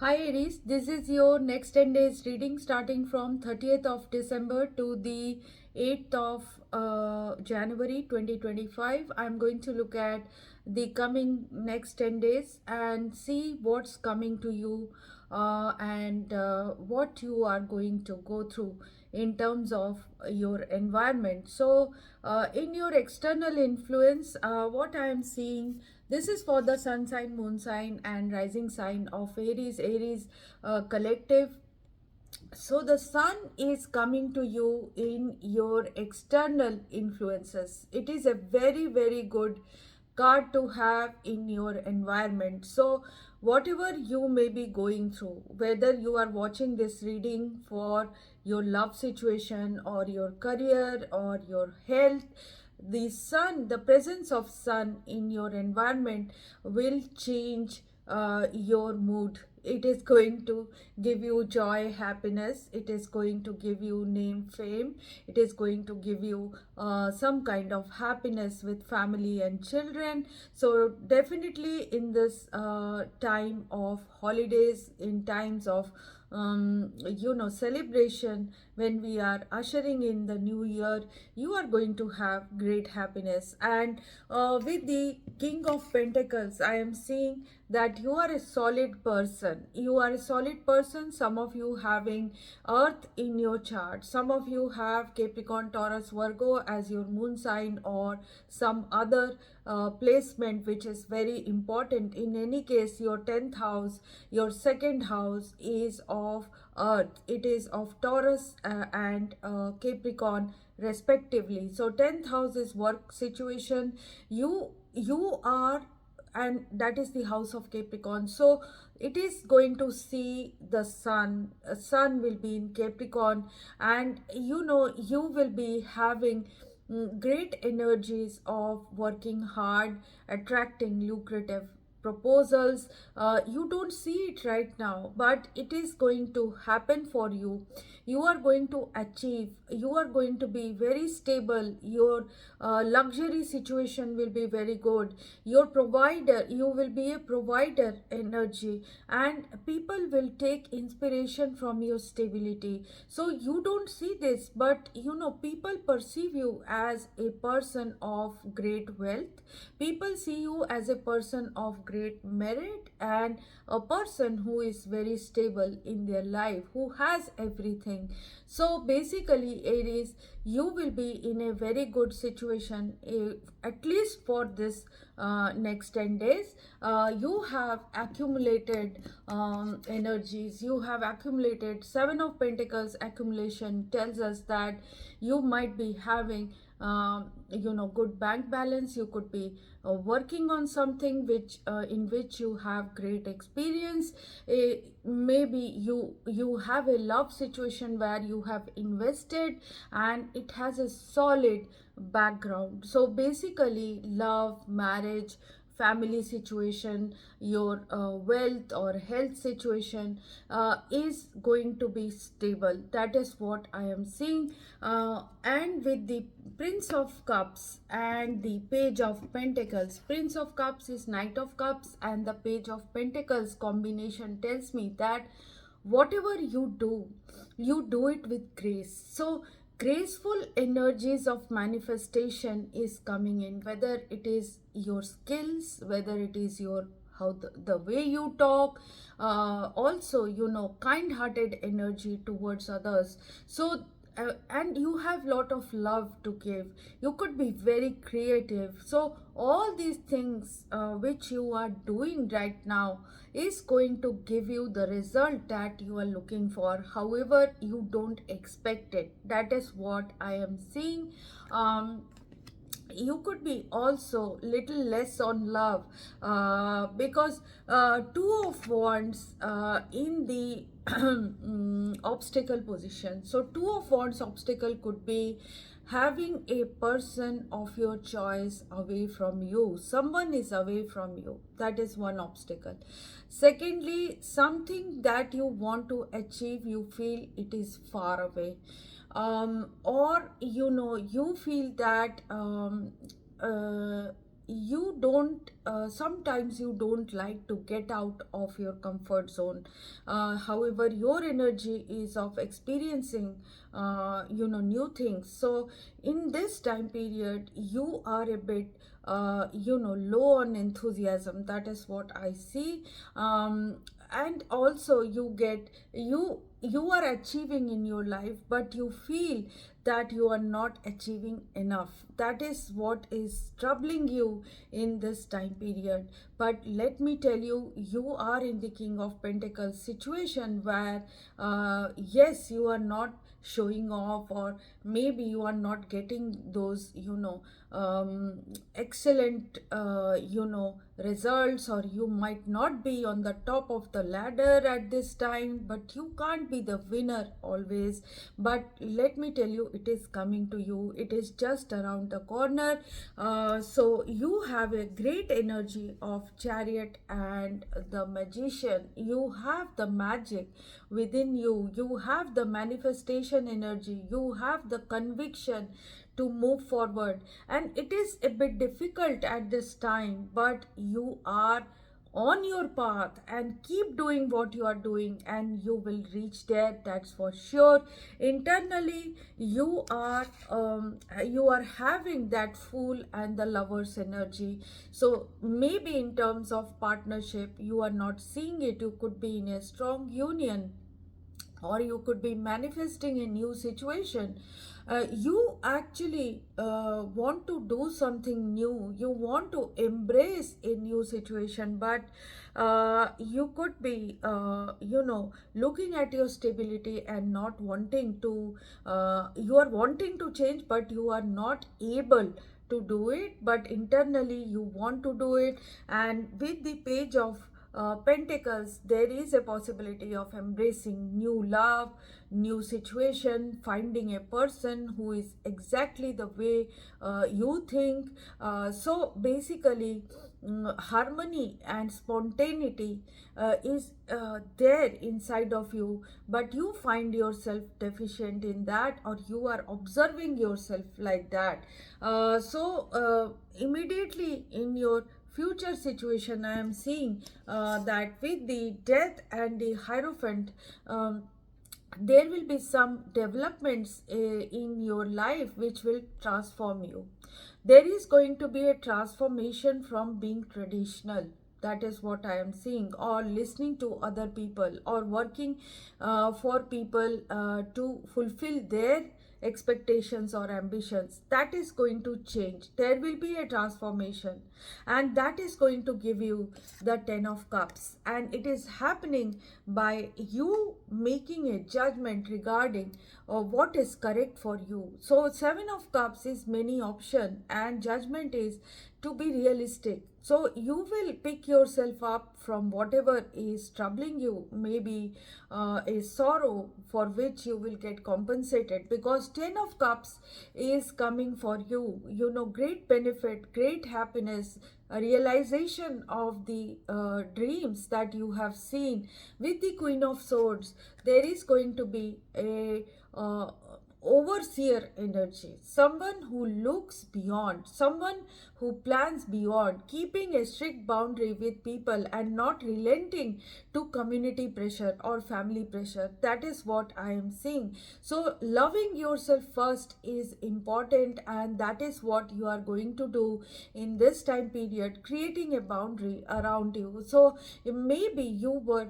Hi Aries, this is your next 10 days reading starting from 30th of December to the 8th of January 2025. I'm going to look at the coming next 10 days and see what's coming to you and what you are going to go through in terms of your environment. So, in your external influence, what I am seeing, this is for the sun sign, moon sign, and rising sign of Aries. Aries collective. So the sun is coming to you in your external influences. It is a very, very good card to have in your environment. So whatever you may be going through, whether you are watching this reading for your love situation or your career or your health, the sun, the presence of sun in your environment will change your mood. It is going to give you joy, happiness. It is going to give you name, fame. It is going to give you some kind of happiness with family and children. So definitely in this time of holidays, in times of celebration, when we are ushering in the new year, you are going to have great happiness. And with the King of Pentacles, I am seeing that you are a solid person. You are a solid person. Some of you having Earth in your chart. Some of you have Capricorn, Taurus, Virgo as your moon sign, or some other placement which is very important. In any case, your 10th house, your second house is of Earth. It is of Taurus and Capricorn respectively. So 10th house is work situation. You are, and that is the house of Capricorn. So it is going to see the sun. Sun will be in Capricorn, and you will be having great energies of working hard, attracting lucrative proposals. You don't see it right now, but it is going to happen for you. You are going to achieve. You are going to be very stable. Your luxury situation will be very good. Your provider, you will be a provider energy, and people will take inspiration from your stability. So you don't see this, but people perceive you as a person of great wealth. People see you as a person of great merit and a person who is very stable in their life, who has everything. So basically, Aries, you will be in a very good situation, at least for this next 10 days. You have accumulated energies. You have accumulated Seven of Pentacles. Accumulation tells us that you might be having good bank balance. You could be working on something which in which you have great experience. Maybe you have a love situation where you have invested and it has a solid background. So basically, love, marriage, family situation, your wealth or health situation is going to be stable. That is what I am seeing. And with the Prince of Cups and the Page of Pentacles, Prince of Cups is Knight of Cups, and the Page of Pentacles combination tells me that whatever you do it with grace. So graceful energies of manifestation is coming in, whether it is your skills, whether it is your how the way you talk, also kind hearted energy towards others. So and you have lot of love to give. You could be very creative. So all these things which you are doing right now is going to give you the result that you are looking for, however you don't expect it. That is what I am seeing. You could be also little less on love, because Two of Wands in the obstacle position. So Two of Wands obstacle could be having a person of your choice away from you. Someone is away from you. That is one obstacle. Secondly, something that you want to achieve, you feel it is far away. Or you feel that you don't sometimes you don't like to get out of your comfort zone. However, your energy is of experiencing new things. So in this time period you are a bit low on enthusiasm. That is what I see. And also you are achieving in your life, but you feel that you are not achieving enough. That is what is troubling you in this time period. But let me tell you, you are in the King of Pentacles situation where yes, you are not showing off, or maybe you are not getting those excellent results, or you might not be on the top of the ladder at this time, but you can't be the winner always. But let me tell you, it is coming to you, it is just around the corner. So you have a great energy of Chariot and the Magician. You have the magic within you, you have the manifestation energy, you have the conviction to move forward. And it is a bit difficult at this time, but you are on your path, and keep doing what you are doing and you will reach there, that's for sure. Internally you are having that Fool and the Lover's energy. So maybe in terms of partnership you are not seeing it, you could be in a strong union, or you could be manifesting a new situation. You actually want to do something new, you want to embrace a new situation, but you could be looking at your stability and not wanting to you are wanting to change, but you are not able to do it, but internally you want to do it. And with the Page of Pentacles, there is a possibility of embracing new love, new situation, finding a person who is exactly the way you think. So basically, harmony and spontaneity is there inside of you, but you find yourself deficient in that, or you are observing yourself like that. Immediately in your future situation, I am seeing that with the Death and the Hierophant, there will be some developments in your life which will transform you. There is going to be a transformation from being traditional. That is what I am seeing, or listening to other people, or working for people to fulfill their expectations or ambitions. That is going to change. There will be a transformation, and that is going to give you the Ten of Cups, and it is happening by you making a judgment regarding what is correct for you. So Seven of Cups is many option, and judgment is to be realistic. So you will pick yourself up from whatever is troubling you, maybe a sorrow for which you will get compensated, because Ten of Cups is coming for you. Great benefit, great happiness, a realization of the dreams that you have seen. With the Queen of Swords, there is going to be a overseer energy, someone who looks beyond, someone who plans beyond, keeping a strict boundary with people and not relenting to community pressure or family pressure. That is what I am seeing. So loving yourself first is important, and that is what you are going to do in this time period, creating a boundary around you. So maybe you were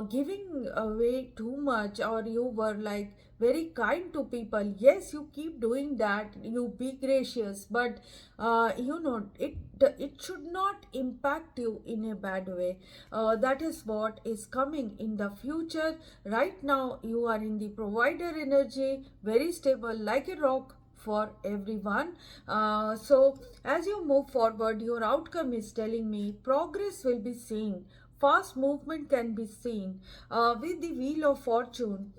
giving away too much, or you were like very kind to people. Yes, you keep doing that, you be gracious, but it should not impact you in a bad way. That is what is coming in the future. Right now you are in the provider energy, very stable like a rock for everyone. So as you move forward, your outcome is telling me progress will be seen, fast movement can be seen. With the Wheel of Fortune,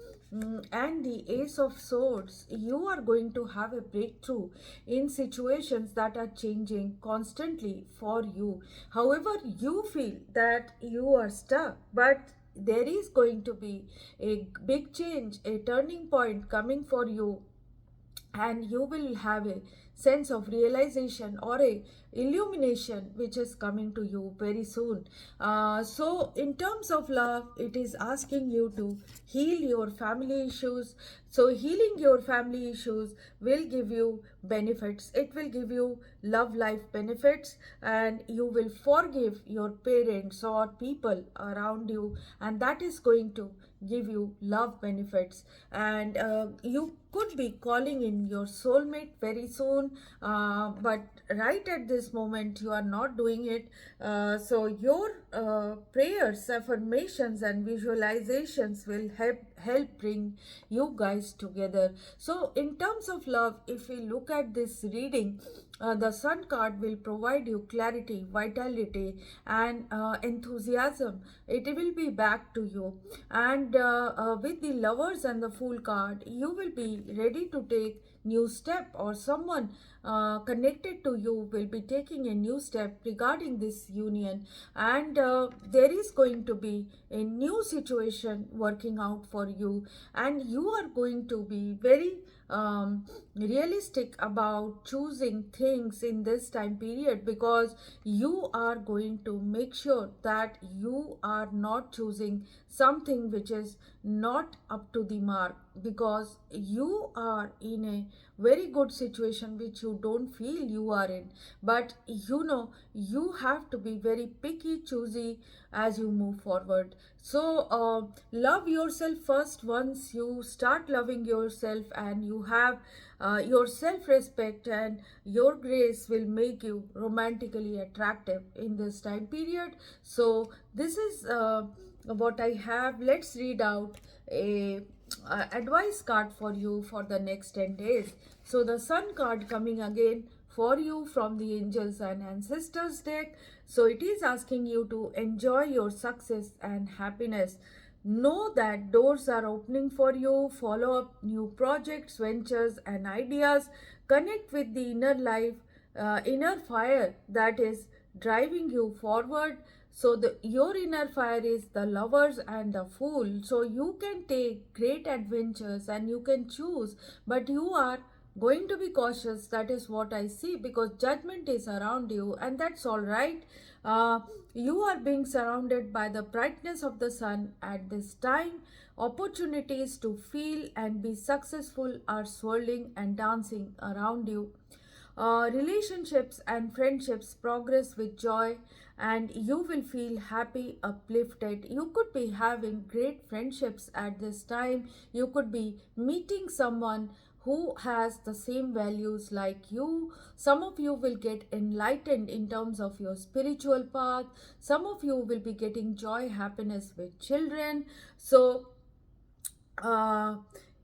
and the Ace of Swords, you are going to have a breakthrough in situations that are changing constantly for you. However, you feel that you are stuck, but there is going to be a big change, a turning point coming for you, and you will have a sense of realization, or illumination which is coming to you very soon. So in terms of love, it is asking you to heal your family issues. So healing your family issues will give you benefits. It will give you love life benefits, and you will forgive your parents or people around you, and that is going to give you love benefits. And you could be calling in your soulmate very soon, but right at this moment you are not doing it. So your prayers, affirmations and visualizations will help bring you guys together. So in terms of love, if we look at this reading, the sun card will provide you clarity, vitality and enthusiasm. It will be back to you. And with the lovers and the fool card, you will be ready to take new step, or someone connected to you will be taking a new step regarding this union. And there is going to be a new situation working out for you, and you are going to be very realistic about choosing things in this time period, because you are going to make sure that you are not choosing something which is not up to the mark, because you are in a very good situation which you don't feel you are in. But you know, you have to be very picky, choosy as you move forward. So love yourself first. Once you start loving yourself and you have your self-respect, and your grace will make you romantically attractive in this time period. So this is what I have. Let's read out a advice card for you for the next 10 days. So the sun card coming again for you from the angels and ancestors deck. So it is asking you to enjoy your success and happiness. Know that doors are opening for you. Follow up new projects, ventures and ideas. Connect with the inner life, inner fire that is driving you forward. So your inner fire is the lovers and the fool. So you can take great adventures and you can choose, but you are going to be cautious. That is what I see, because judgment is around you, and that's all right. You are being surrounded by the brightness of the sun at this time. Opportunities to feel and be successful are swirling and dancing around you. Relationships and friendships progress with joy, and you will feel happy, uplifted. You could be having great friendships at this time. You could be meeting someone who has the same values like you. Some of you will get enlightened in terms of your spiritual path. Some of you will be getting joy, happiness with children. So uh,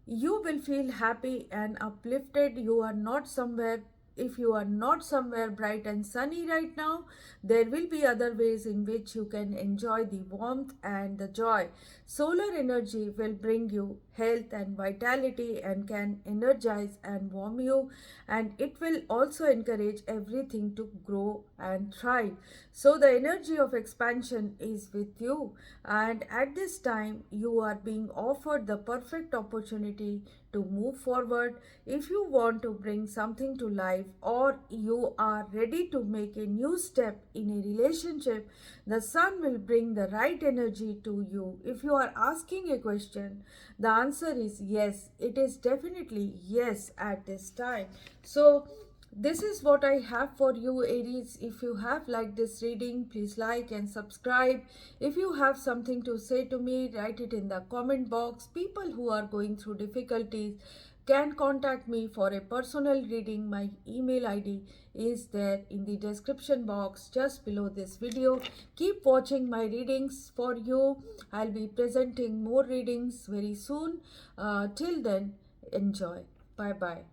you will feel happy and uplifted. You are not somewhere, if you are not somewhere bright and sunny right now, there will be other ways in which you can enjoy the warmth and the joy. Solar energy will bring you health and vitality and can energize and warm you, and it will also encourage everything to grow and thrive. So the energy of expansion is with you, and at this time you are being offered the perfect opportunity to move forward. If you want to bring something to life, or you are ready to make a new step in a relationship, the sun will bring the right energy to you. If you are asking a question, the answer is yes. It is definitely yes at this time. So this is what I have for you, Aries. If you have liked this reading, please like and subscribe. If you have something to say to me, write it in the comment box. People who are going through difficulties can contact me for a personal reading. My email ID is there in the description box just below this video. Keep watching my readings for you. I'll be presenting more readings very soon. Till then, enjoy. Bye bye.